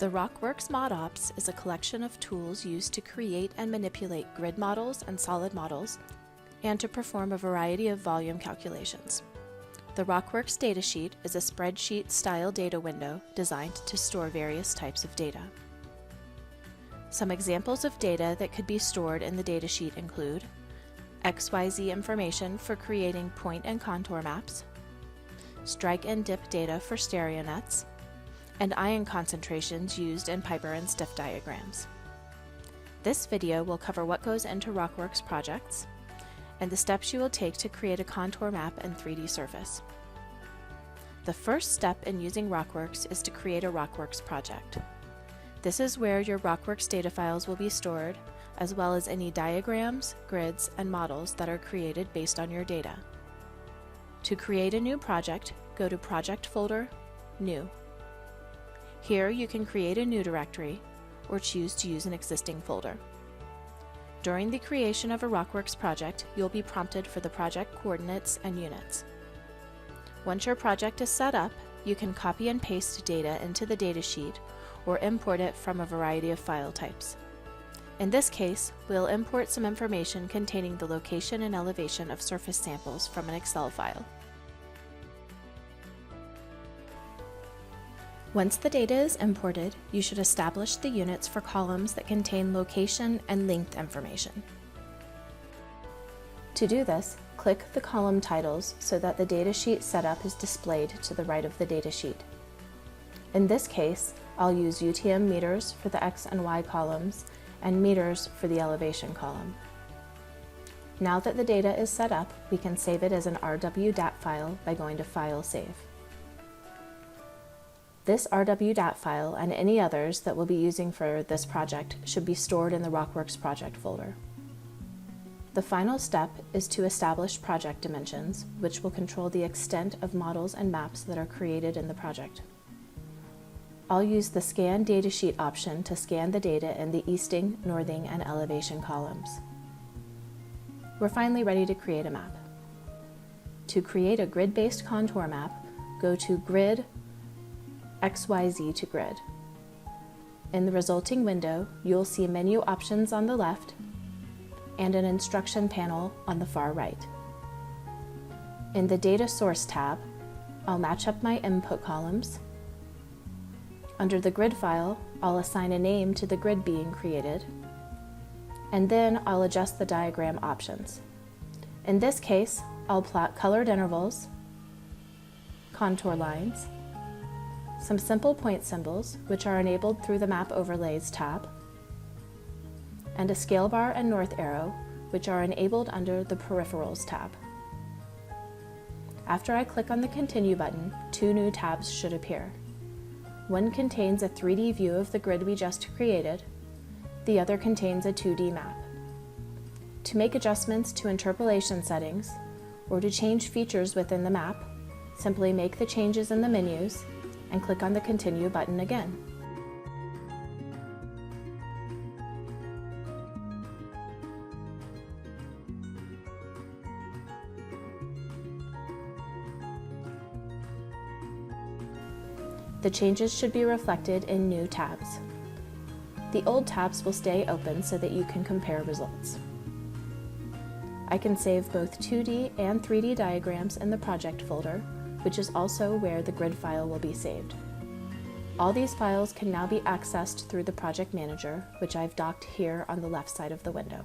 The RockWorks ModOps is a collection of tools used to create and manipulate grid models and solid models, and to perform a variety of volume calculations. The RockWorks datasheet is a spreadsheet-style data window designed to store various types of data. Some examples of data that could be stored in the datasheet include XYZ information for creating point and contour maps, strike and dip data for stereo nets, and ion concentrations used in Piper and Stiff diagrams. This video will cover what goes into RockWorks projects and the steps you will take to create a contour map and 3D surface. The first step in using RockWorks is to create a RockWorks project. This is where your RockWorks data files will be stored, as well as any diagrams, grids, and models that are created based on your data. To create a new project, go to Project Folder, New. Here you can create a new directory or choose to use an existing folder. During the creation of a RockWorks project, you'll be prompted for the project coordinates and units. Once your project is set up, you can copy and paste data into the datasheet or import it from a variety of file types. In this case, we'll import some information containing the location and elevation of surface samples from an Excel file. Once the data is imported, you should establish the units for columns that contain location and length information. To do this, click the column titles so that the datasheet setup is displayed to the right of the datasheet. In this case, I'll use UTM meters for the X and Y columns and meters for the elevation column. Now that the data is set up, we can save it as an RWDAT file by going to File, Save. This RWDAT file and any others that we'll be using for this project should be stored in the RockWorks project folder. The final step is to establish project dimensions, which will control the extent of models and maps that are created in the project. I'll use the Scan Datasheet option to scan the data in the easting, northing, and elevation columns. We're finally ready to create a map. To create a grid-based contour map, go to Grid, XYZ to Grid. In the resulting window, you'll see menu options on the left and an instruction panel on the far right. In the Data Source tab, I'll match up my input columns. Under the grid file, I'll assign a name to the grid being created, and then I'll adjust the diagram options. In this case, I'll plot colored intervals, contour lines, some simple point symbols, which are enabled through the Map Overlays tab, and a scale bar and north arrow, which are enabled under the Peripherals tab. After I click on the Continue button, two new tabs should appear. One contains a 3D view of the grid we just created. The other contains a 2D map. To make adjustments to interpolation settings, or to change features within the map, simply make the changes in the menus and click on the Continue button again. The changes should be reflected in new tabs. The old tabs will stay open so that you can compare results. I can save both 2D and 3D diagrams in the project folder, which is also where the grid file will be saved. All these files can now be accessed through the project manager, which I've docked here on the left side of the window.